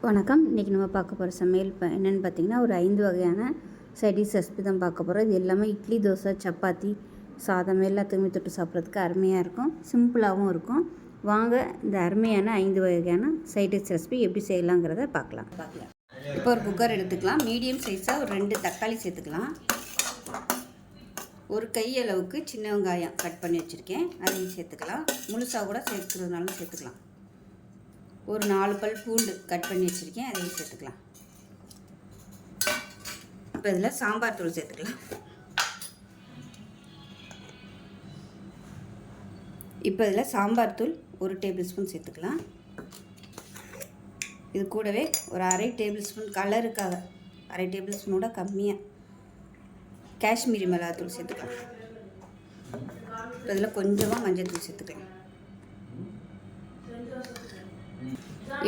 வணக்கம். இன்றைக்கி நம்ம பார்க்க போகிற சமையல் என்னென்னு பார்த்திங்கன்னா, ஒரு 5 வகையான சைடிஷ் ரெசிபி தான் பார்க்க போகிறோம். இது எல்லாமே இட்லி, தோசை, சப்பாத்தி, சாதம் எல்லாத்துக்குமே தொட்டு சாப்பிட்றதுக்கு அருமையாக இருக்கும். சிம்பிளாகவும் இருக்கும். வாங்க இந்த அருமையான 5 வகையான சைடிஷ் ரெசிபி எப்படி செய்யலாங்கிறத பார்க்கலாம். இப்போ ஒரு குக்கர் எடுத்துக்கலாம். மீடியம் சைஸாக ஒரு 2 தக்காளி சேர்த்துக்கலாம். ஒரு கை அளவுக்கு சின்ன வெங்காயம் கட் பண்ணி வச்சுருக்கேன், அதையும் சேர்த்துக்கலாம். முழுசாக கூட சேர்த்துக்கிறதுனாலும் சேர்த்துக்கலாம். ஒரு 4 பல் பூண்டு கட் பண்ணி வச்சுருக்கேன், அதையும் சேர்த்துக்கலாம். இப்போ இதில் சாம்பார் தூள் சேர்த்துக்கலாம். இப்போ இதில் சாம்பார் தூள் 1 டேபிள் ஸ்பூன் சேர்த்துக்கலாம். இது கூடவே ஒரு 1/2 டேபிள் ஸ்பூன் கலருக்காக 1/2 டேபிள் ஸ்பூனோட கம்மியாக காஷ்மீரி மிளகாத்தூள் சேர்த்துக்கலாம். இப்போ இதில் கொஞ்சமாக மஞ்சள் தூள் சேர்த்துக்கலாம்.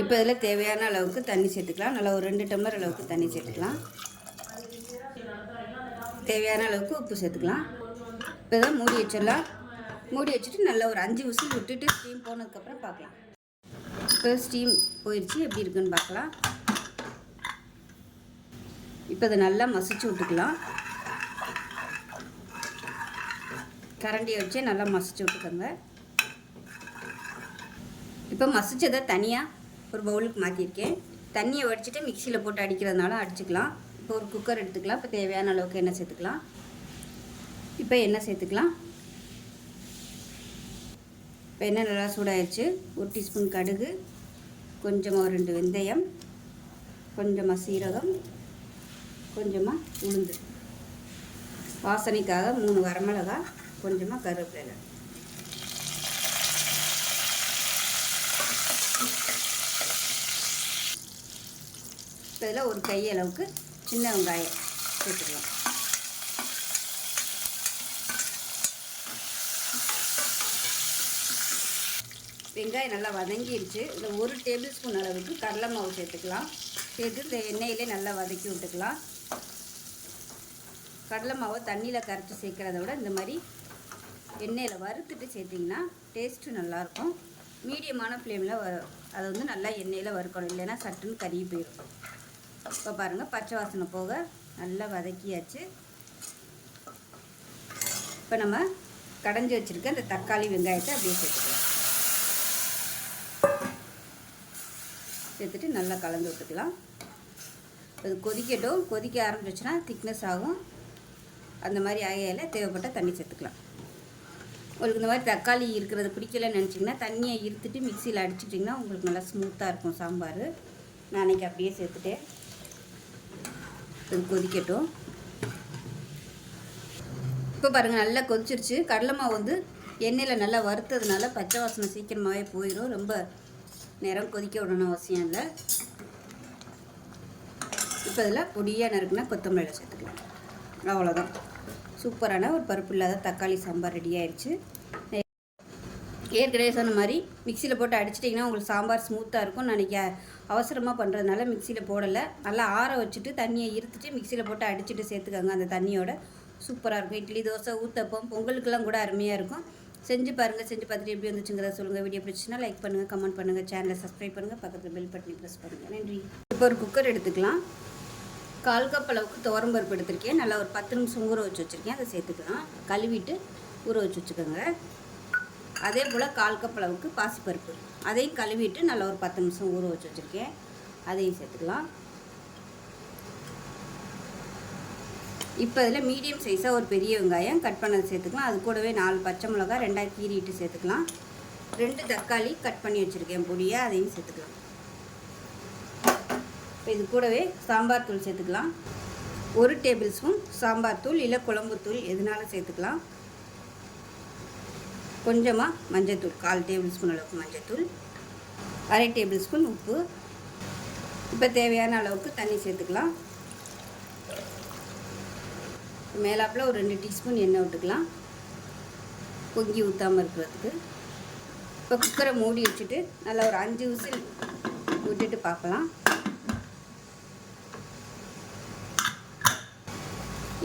இப்போ இதில் தேவையான அளவுக்கு தண்ணி சேர்த்துக்கலாம். நல்லா ஒரு 2 டம்ளர் அளவுக்கு தண்ணி சேர்த்துக்கலாம். தேவையான அளவுக்கு உப்பு சேர்த்துக்கலாம். இப்போ இதை மூடி வச்சிடலாம். மூடி வச்சுட்டு நல்லா ஒரு 5 விசில் விட்டுட்டு ஸ்டீம் போனதுக்கப்புறம் பார்க்கலாம். இப்போ ஸ்டீம் போயிடுச்சு, எப்படி இருக்குன்னு பார்க்கலாம். இப்போ இதை நல்லா மசிச்சு விட்டுக்கலாம். கரண்டியை வச்சு நல்லா மசிச்சு விட்டுக்கோங்க. இப்போ மசிச்சதை தனியாக ஒரு பவுலுக்கு மாற்றிருக்கேன். தண்ணியை வடிச்சிட்டு மிக்சியில் போட்டு அடிக்கிறதுனால அடிச்சுக்கலாம். இப்போ ஒரு குக்கர் எடுத்துக்கலாம். இப்போ தேவையான அளவுக்கு எண்ணெய் சேர்த்துக்கலாம். இப்போ எண்ணெய் சேர்த்துக்கலாம். இப்போ எண்ணெய் நல்லா சூடாகிடுச்சு. 1 டீஸ்பூன் கடுகு, கொஞ்சமாக 2 வெந்தயம், கொஞ்சமாக சீரகம், கொஞ்சமாக உளுந்து, வாசனைக்காக 3 வரமிளகாய், கொஞ்சமாக கருவேப்பிலை. இப்போ இதில் ஒரு கை அளவுக்கு சின்ன வெங்காயம் சேர்த்துக்கலாம். வெங்காயம் நல்லா வதங்கிடுச்சு. இதில் 1 டேபிள் ஸ்பூன் அளவுக்கு கடலை மாவு சேர்த்துக்கலாம். சேர்த்து இந்த எண்ணெயிலே நல்லா வதக்கி விட்டுக்கலாம். கடலை மாவை தண்ணியில் கரைச்சி சேர்க்குறத விட இந்த மாதிரி எண்ணெயில் வறுத்துட்டு சேர்த்திங்கன்னா டேஸ்ட்டு நல்லாயிருக்கும். மீடியமான ஃப்ளேமில் அதை வந்து நல்லா எண்ணெயில் வறுக்கணும், இல்லைன்னா சட்டுன்னு கருகி போயிடும். இப்போ பாருங்கள், பச்சை வாசனை போக நல்லா வதக்கியாச்சு. இப்போ நம்ம கடைஞ்சி வச்சுருக்க இந்த தக்காளி வெங்காயத்தை அப்படியே சேர்த்துக்கலாம். சேர்த்துட்டு நல்லா கலந்து விட்டுக்கலாம். அது கொதிக்கட்டும். கொதிக்க ஆரம்பிச்சிச்சுன்னா திக்னஸ் ஆகும். அந்த மாதிரி ஆகையில் தேவைப்பட்ட தண்ணி சேர்த்துக்கலாம். உங்களுக்கு இந்த மாதிரி தக்காளி இருக்கிறது பிடிக்கலன்னு நினச்சிங்கன்னா தண்ணியை இருத்துட்டு மிக்சியில் அடிச்சிட்டிங்கன்னா உங்களுக்கு நல்லா ஸ்மூத்தாக இருக்கும் சாம்பார். நான் அன்றைக்கி அப்படியே சேர்த்துட்டேன். இது கொதிக்கட்டும். இப்போ பாருங்கள், நல்லா கொதிச்சிருச்சு. கடலை மாவு வந்து எண்ணெயில் நல்லா வறுத்ததுனால பச்சை வாசனை சீக்கிரமாகவே போயிடும். ரொம்ப நேரம் கொதிக்க விடணும் அவசியம் இல்லை. இப்போ இதில் பொடியாக நறுக்குனா கொத்தமல்லி சேர்த்துக்கலாம். அவ்வளோதான், சூப்பரான ஒரு பருப்பு இல்லாத தக்காளி சாம்பார் ரெடி ஆயிடுச்சு. ஏற்கனவே சொன்ன மாதிரி மிக்சியில் போட்டு அடிச்சிட்டிங்கன்னா உங்களுக்கு சாம்பார் ஸ்மூத்தாக இருக்கும். நான் இன்றைக்கி அவசரமாக பண்ணுறதுனால மிக்சியில் போடலை. நல்லா ஆற வச்சுட்டு தண்ணியை இருத்துட்டு மிக்சியில் போட்டு அடிச்சுட்டு சேர்த்துக்கோங்க. அந்த தண்ணியோட சூப்பராக இருக்கும். இட்லி, தோசை, ஊத்தப்பம், பொங்கலுக்கெல்லாம் கூட அருமையாக இருக்கும். செஞ்சு பாருங்கள். செஞ்சு பார்த்துட்டு எப்படி வந்துச்சுங்கிறத சொல்லுங்கள். வீடியோ பிடிச்சின்னா லைக் பண்ணுங்கள், கமெண்ட் பண்ணுங்கள், சேனலை சப்ஸ்கிரைப் பண்ணுங்கள், பக்கத்தில் பெல் பட்டனை ப்ரெஸ் பண்ணுங்கள். நன்றி. இப்போ ஒரு குக்கர் எடுத்துக்கலாம். 1/4 கப் அளவுக்கு துவரம்பருப்பு எடுத்திருக்கேன். நல்லா ஒரு 10 நிமிஷம் ஊற வச்சு வச்சுருக்கேன். அதை சேர்த்துக்கலாம். கழுவிட்டு ஊற வச்சு வச்சுக்கோங்க. அதே போல் 1/4 கப் அளவுக்கு பாசிப்பருப்பு, அதையும் கழுவிட்டு நல்லா ஒரு 10 நிமிஷம் ஊற வச்சு வச்சுருக்கேன். அதையும் சேர்த்துக்கலாம். இப்போ இதில் மீடியம் சைஸாக ஒரு பெரிய வெங்காயம் கட் பண்ணது சேர்த்துக்கலாம். அது கூடவே 4 பச்சை மிளகாய் 2ஆக கீறிட்டு சேர்த்துக்கலாம். 2 தக்காளி கட் பண்ணி வச்சுருக்கேன் பொடியாக, அதையும் சேர்த்துக்கலாம். இப்போ இது கூடவே சாம்பார் தூள் சேர்த்துக்கலாம். 1 டேபிள் ஸ்பூன் சாம்பார் தூள் இல்லை குழம்புத்தூள் எதுனாலும் சேர்த்துக்கலாம். கொஞ்சமாக மஞ்சத்தூள், 1/4 டேபிள் ஸ்பூன் அளவுக்கு மஞ்சத்தூள், 1/2 டேபிள் ஸ்பூன் உப்பு. இப்போ தேவையான அளவுக்கு தண்ணி சேர்த்துக்கலாம். மேலாப்பில் ஒரு 2 டீஸ்பூன் எண்ணெய் விட்டுக்கலாம், பொங்கி ஊற்றாமல் இருக்கிறதுக்கு. இப்போ குக்கரை மூடி வச்சுட்டு நல்லா ஒரு 5 விசில் விட்டுட்டு பார்க்கலாம்.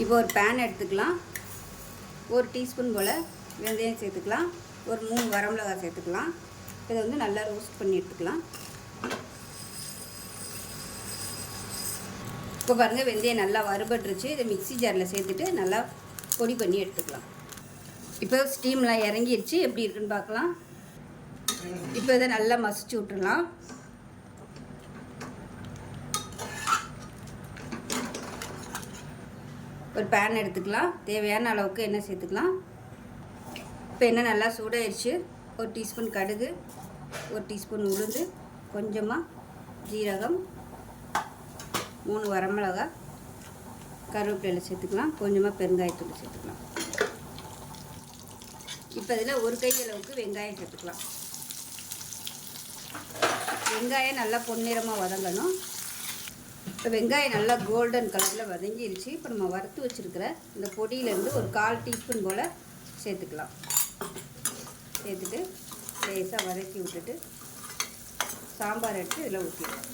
இப்போ ஒரு பேன் எடுத்துக்கலாம். 1 டீஸ்பூன் போல் வெந்தயம் சேர்த்துக்கலாம். ஒரு 3 வரமிளகாய் சேர்த்துக்கலாம். இதை வந்து நல்லா ரோஸ்ட் பண்ணி எடுத்துக்கலாம். இப்போ பாருங்கள் வெந்தயம் நல்லா வறுபட்டுருச்சு. இதை மிக்ஸி ஜாரில் சேர்த்துட்டு நல்லா பொடி பண்ணி எடுத்துக்கலாம். இப்போ ஸ்டீம்லாம் இறங்கிருச்சு. எப்படி இருக்குன்னு பார்க்கலாம். இப்போ இதை நல்லா மசிச்சு விட்டுடலாம். ஒரு பேன் எடுத்துக்கலாம். தேவையான அளவுக்கு எண்ணெய் சேர்த்துக்கலாம். இப்போ எண்ணெய் நல்லா சூடாயிருச்சு. ஒரு டீஸ்பூன் கடுகு, ஒரு டீஸ்பூன் உளுந்து, கொஞ்சமாக ஜீரகம், 3 வரமிளகா, கருவேப்பிலையில் சேர்த்துக்கலாம். கொஞ்சமாக பெருங்காயத்தூள் சேர்த்துக்கலாம். இப்போ இதில் ஒரு கை அளவுக்கு வெங்காயம் சேர்த்துக்கலாம். வெங்காயம் நல்லா பொன்னிறமாக வதங்கணும். இப்போ வெங்காயம் நல்லா கோல்டன் கலரில் வதங்கிருச்சு. இப்போ நம்ம வறுத்து வச்சுருக்கிற இந்த பொடியிலேருந்து ஒரு 1/4 டீஸ்பூன் போல் சேர்த்துக்கலாம். சேர்த்துட்டு லேசாக வதக்கி விட்டுட்டு சாம்பார் எடுத்து இதில் ஊற்றிடலாம்.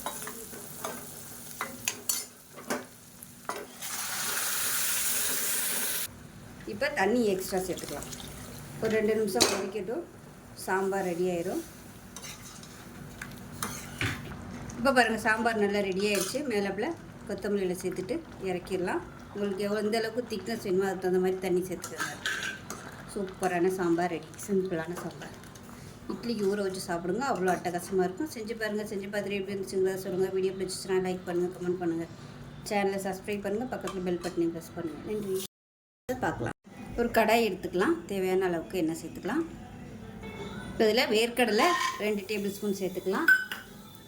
இப்போ தண்ணி எக்ஸ்ட்ரா சேர்த்துக்கலாம். ஒரு 2 நிமிஷம் கொதிக்கட்டும். சாம்பார் ரெடி ஆயிரும். இப்போ பாருங்கள் சாம்பார் நல்லா ரெடி ஆயிடுச்சு. மேலப்பில் கொத்தமல்லியில் சேர்த்துட்டு இறக்கிடலாம். உங்களுக்கு எந்த அளவுக்கு திக்னஸ் வேணுமோ அதுக்கு தகுந்த மாதிரி தண்ணி சேர்த்துக்கோங்க. சூப்பரான சாம்பார் ரெடி. சிம்பிளான சாம்பார். இட்லிக்கு ஊற வச்சு சாப்பிடுங்க. அவ்வளோ அட்டகாசமாக இருக்கும். செஞ்சு பாருங்கள். செஞ்சு பார்த்துட்டு எப்படி இருந்துச்சுங்கிறத சொல்லுங்கள். வீடியோ பிடிச்சிச்சுன்னா லைக் பண்ணுங்கள், கமெண்ட் பண்ணுங்கள். சேனலை சப்ஸ்கிரைப் பண்ணுங்கள். பக்கத்தில் பெல் பட்டனையும் ப்ரெஸ் பண்ணுங்கள். நன்றி. பார்க்கலாம். ஒரு கடாய் எடுத்துக்கலாம். தேவையான அளவுக்கு எண்ணெய் சேர்த்துக்கலாம். இப்போ இதில் வேர்க்கடலை 2 டேபிள் ஸ்பூன் சேர்த்துக்கலாம்.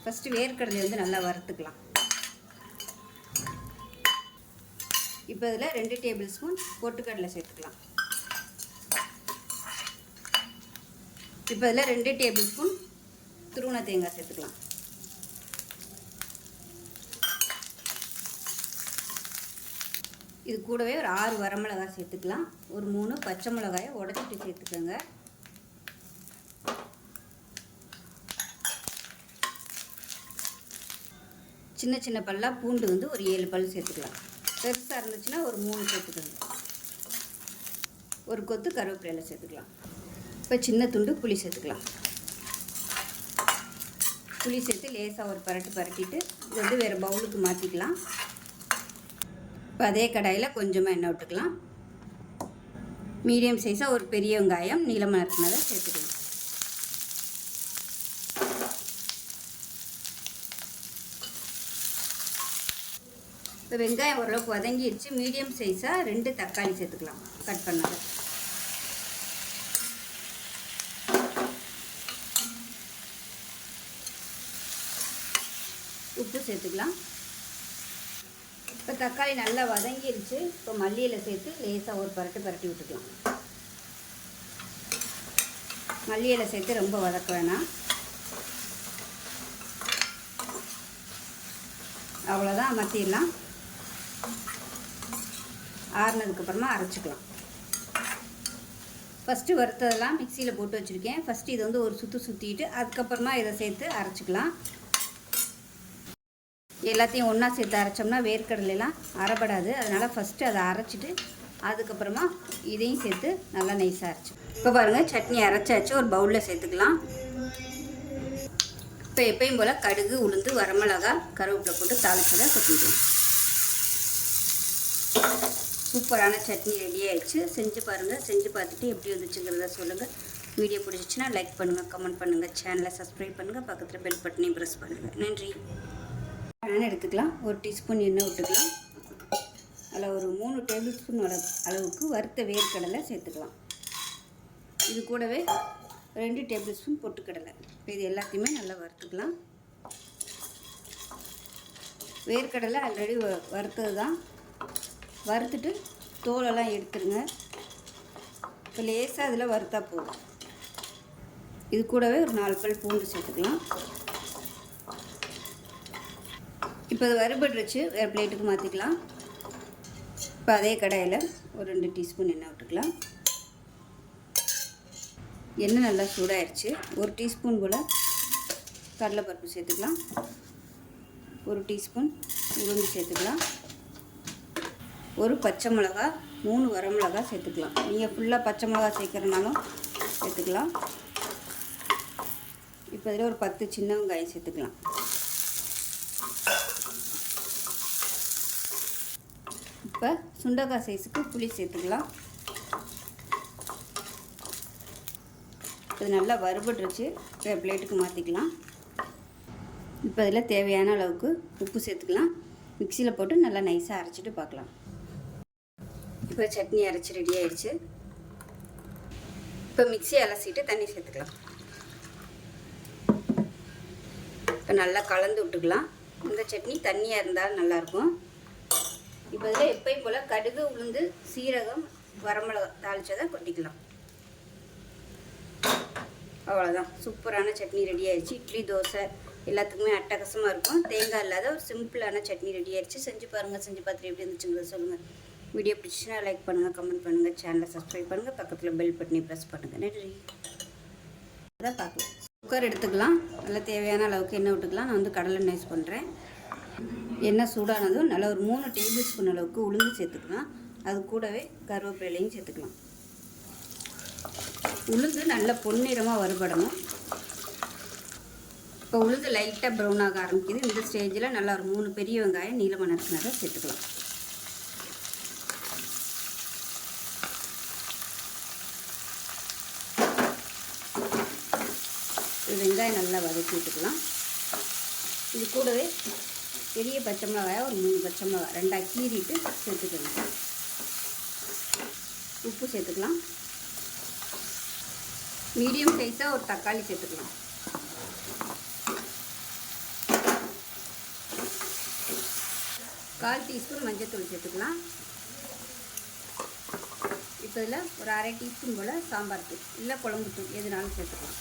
ஃபஸ்ட்டு வேர்க்கடலை வந்து நல்லா வறுத்துக்கலாம். இப்போ இதில் 2 டேபிள் ஸ்பூன் பொட்டுக்கடலை சேர்த்துக்கலாம். இப்போ இதில் 2 டேபிள் ஸ்பூன் துருவன தேங்காய் சேர்த்துக்கலாம். இது கூடவே ஒரு 6 வரமிளகாய் சேர்த்துக்கலாம். ஒரு 3 பச்சை மிளகாயை உடச்சிட்டு சேர்த்துக்கோங்க. சின்ன சின்ன பல்லாக பூண்டு வந்து ஒரு 7 பல் சேர்த்துக்கலாம். பெருசாக இருந்துச்சுன்னா ஒரு 3 சேர்த்துக்கோங்க. ஒரு கொத்து கருவேப்பிலையில் சேர்த்துக்கலாம். இப்போ சின்ன துண்டு புளி சேர்த்துக்கலாம். புளி சேர்த்து லேசாக ஒரு பரட்டிட்டு இது வந்து வேறு பவுலுக்கு மாற்றிக்கலாம். இப்போ அதே கடாயில் கொஞ்சமாக எண்ணெய் விட்டுக்கலாம். மீடியம் சைஸாக ஒரு பெரிய வெங்காயம் நீளமாக இருக்கிறத சேர்த்துக்கலாம். இப்போ வெங்காயம் ஓரளவுக்கு வதங்கிடுச்சு. மீடியம் சைஸாக 2 தக்காளி சேர்த்துக்கலாம். கட் பண்ணது உப்பு சேர்த்துக்கலாம். இப்போ தக்காளி நல்லா வதங்கிடுச்சு. இப்போ மல்லியில் சேர்த்து லேசாக ஒரு பரட்டி விட்டுக்கலாம். மல்லியில் சேர்த்து ரொம்ப வதக்க வேணாம். அவ்வளோதான், அமர்த்திடலாம். ஆறுனதுக்கப்புறமா அரைச்சிக்கலாம். ஃபஸ்ட்டு வறுத்ததெல்லாம் மிக்சியில் போட்டு வச்சுருக்கேன். ஃபஸ்ட்டு இதை வந்து ஒரு சுற்றிட்டு அதுக்கப்புறமா இதை சேர்த்து அரைச்சிக்கலாம். எல்லாத்தையும் ஒன்றா சேர்த்து அரைச்சோம்னா வேர்க்கடலாம் அரைப்படாது. அதனால் ஃபஸ்ட்டு அதை அரைச்சிட்டு அதுக்கப்புறமா இதையும் சேர்த்து நல்லா நைஸாக அரைச்சி. இப்போ பாருங்கள் சட்னி அரைச்சாச்சு. ஒரு பவுலில் சேர்த்துக்கலாம். இப்போ எப்பயும் போல் கடுகு, உளுந்து, வரமிளகா, கருவேப்பிலை போட்டு தாளிச்சதை கொட்டிடுவோம். சூப்பரான சட்னி ரெடி ஆகிடுச்சு. செஞ்சு பாருங்கள். செஞ்சு பார்த்துட்டு எப்படி வந்துச்சுங்கிறத சொல்லுங்கள். வீடியோ பிடிச்சிச்சின்னா லைக் பண்ணுங்கள், கமெண்ட் பண்ணுங்கள், சேனலை சப்ஸ்கிரைப் பண்ணுங்கள், பக்கத்தில் பெல் பட்டனையும் ப்ரெஸ் பண்ணுங்கள். நன்றி. பேன் எடுத்துக்கலாம். ஒரு டீஸ்பூன் எண்ணெய் விட்டுக்கலாம். அதில் ஒரு 3 டேபிள் ஸ்பூன் அளவுக்கு வறுத்த வேர்க்கடலை சேர்த்துக்கலாம். இது கூடவே 2 டேபிள் ஸ்பூன் பொட்டுக்கடலை. இது எல்லாத்தையுமே நல்லா வறுத்துக்கலாம். வேர்க்கடலை ஆல்ரெடி வறுத்தது தான். வறுத்துட்டு தோலெல்லாம் எடுத்துருங்க. இப்போ லேசாக அதில் வறுத்தா போதும். இது கூடவே ஒரு 4 பல் பூண்டு சேர்த்துக்கலாம். இப்போ அது வறுபட்டுருச்சு. வேறு பிளேட்டுக்கு மாற்றிக்கலாம். இப்போ அதே கடாயில் ஒரு 2 டீஸ்பூன் எண்ணெய் விட்டுக்கலாம். எண்ணெய் நல்லா சூடாயிடுச்சு. 1 டீஸ்பூன் போல் கடலைப்பருப்பு சேர்த்துக்கலாம். 1 டீஸ்பூன் உளுந்து சேர்த்துக்கலாம். ஒரு பச்சை மிளகா, 3 வரமிளகா சேர்த்துக்கலாம். நீங்கள் ஃபுல்லாக பச்சை மிளகா சேர்க்குறதுனாலும் சேர்த்துக்கலாம். இப்போ இதில் ஒரு 10 சின்ன வெங்காயம் சேர்த்துக்கலாம். இப்போ சுண்டக்காய் சைஸுக்கு புளி சேர்த்துக்கலாம். இது நல்லா வறுபட்டுருச்சு. பிளேட்டுக்கு மாற்றிக்கலாம். இப்போ இதில் தேவையான அளவுக்கு உப்பு சேர்த்துக்கலாம். மிக்சியில் போட்டு நல்லா நைஸாக அரைச்சிட்டு பார்க்கலாம். இப்போ சட்னி அரைச்சி ரெடி ஆயிடுச்சு. இப்போ மிக்சியை அலசிட்டு தண்ணி சேர்த்துக்கலாம். இப்போ நல்லா கலந்து விட்டுக்கலாம். இந்த சட்னி தண்ணியாக இருந்தாலும் நல்லாயிருக்கும். இப்போ இதில் எப்பயும் போல் கடுகு, உளுந்து, சீரகம், வரமிளகா தாளிச்சதை கொட்டிக்கலாம். அவ்வளோதான், சூப்பரான சட்னி ரெடி ஆயிடுச்சு. இட்லி, தோசை எல்லாத்துக்குமே அட்டகாசமாக இருக்கும். தேங்காய் இல்லாத ஒரு சிம்பிளான சட்னி ரெடி ஆயிடுச்சு. செஞ்சு பாருங்கள். செஞ்சு பார்த்துட்டு எப்படி இருந்துச்சுங்கிறத சொல்லுங்கள். வீடியோ பிடிச்சின்னா லைக் பண்ணுங்கள், கமெண்ட் பண்ணுங்கள், சேனலை சப்ஸ்கிரைப் பண்ணுங்கள், பக்கத்தில் பெல் பட்டனை ப்ரெஸ் பண்ணுங்கள். நன்றி. அதான் பார்க்கலாம். குக்கர் எடுத்துக்கலாம். நல்லா தேவையான அளவுக்கு எண்ணெய் விட்டுக்கலாம். நான் வந்து கடலை எண்ணெய் யூஸ் பண்ணுறேன். எண்ணெய் சூடானதும் நல்லா ஒரு 3 டேபிள் ஸ்பூன் அளவுக்கு உளுந்து சேர்த்துக்கலாம். அது கூடவே கருவேப்பிலையும் சேர்த்துக்கலாம். உளுந்து நல்லா பொன்னிறமாக வறுபடணும். இப்போ உளுந்து லைட்டாக ப்ரௌன் ஆக ஆரம்பிக்குது. இந்த ஸ்டேஜில் நல்லா ஒரு 3 பெரிய வெங்காயம் நீளமாக நறுக்குனதை சேர்த்துக்கலாம். வெங்காயம் நல்லா வதக்கி விட்டுக்கலாம். இது கூடவே பெரிய பச்சை மிளகாயை ஒரு 3 பச்சை மிளகாய் 2ஆக கீறிட்டு சேர்த்துக்கலாம். உப்பு சேர்த்துக்கலாம். மீடியம் சைஸாக ஒரு தக்காளி சேர்த்துக்கலாம். கால் டீஸ்பூன் மஞ்சள்தூள் சேர்த்துக்கலாம். இப்போ இதில் ஒரு 1/2 டீஸ்பூன் போல் சாம்பார் தூள் இல்லை குழம்புத்தூள் எதுனாலும் சேர்த்துக்கலாம்.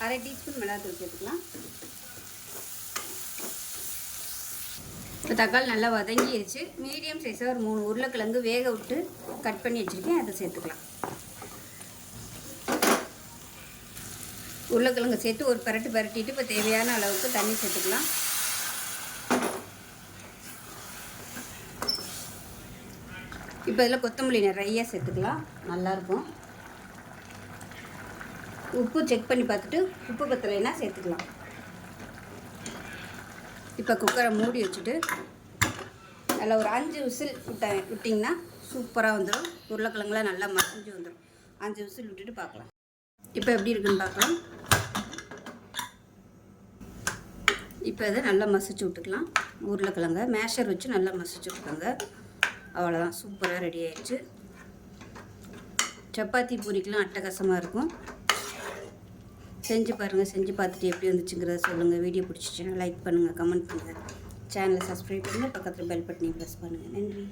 1/2 டீஸ்பூன் மிளகாத்தூள் சேர்த்துக்கலாம். இப்போ தக்காளி நல்லா வதங்கிடுச்சு. மீடியம் சைஸாக ஒரு 3 உருளைக்கிழங்கு வேக விட்டு கட் பண்ணி வச்சுருக்கேன். அதை சேர்த்துக்கலாம். உருளைக்கிழங்கு சேர்த்து ஒரு பரட்டிட்டு இப்போ தேவையான அளவுக்கு தண்ணி சேர்த்துக்கலாம். இப்போ இதில் கொத்தமல்லி நிறைய சேர்த்துக்கலாம். நல்லாயிருக்கும். உப்பு செக் பண்ணி பார்த்துட்டு உப்பு பத்தலைன்னா சேர்த்துக்கலாம். இப்போ குக்கரை மூடி வச்சுட்டு நல்லா ஒரு 5 விசில் விட்டிங்கன்னா சூப்பராக வந்துடும். உருளைக்கிழங்குலாம் நல்லா மசிஞ்சு வந்துடும். 5 விசில் விட்டுட்டு பார்க்கலாம். இப்போ எப்படி இருக்குன்னு பார்க்கலாம். இப்போ இதை நல்லா மசிச்சு விட்டுக்கலாம். உருளைக்கிழங்க மேஷர் வச்சு நல்லா மசிச்சு விட்டுக்கோங்க. அவ்வளோதான், சூப்பராக ரெடி ஆயிடுச்சு. சப்பாத்தி பூரிக்கெலாம் அட்டகாசமாக இருக்கும். செஞ்சு பாருங்கள். செஞ்சு பார்த்துட்டு எப்படி வந்துச்சுங்கிறத சொல்லுங்கள். வீடியோ பிடிச்சிச்சின்னா லைக் பண்ணுங்கள், கமெண்ட் பண்ணுங்கள், சேனலை சப்ஸ்கிரைப் பண்ணுங்கள், பக்கத்தில் பெல் பட்டனை ப்ரெஸ் பண்ணுங்கள். நன்றி.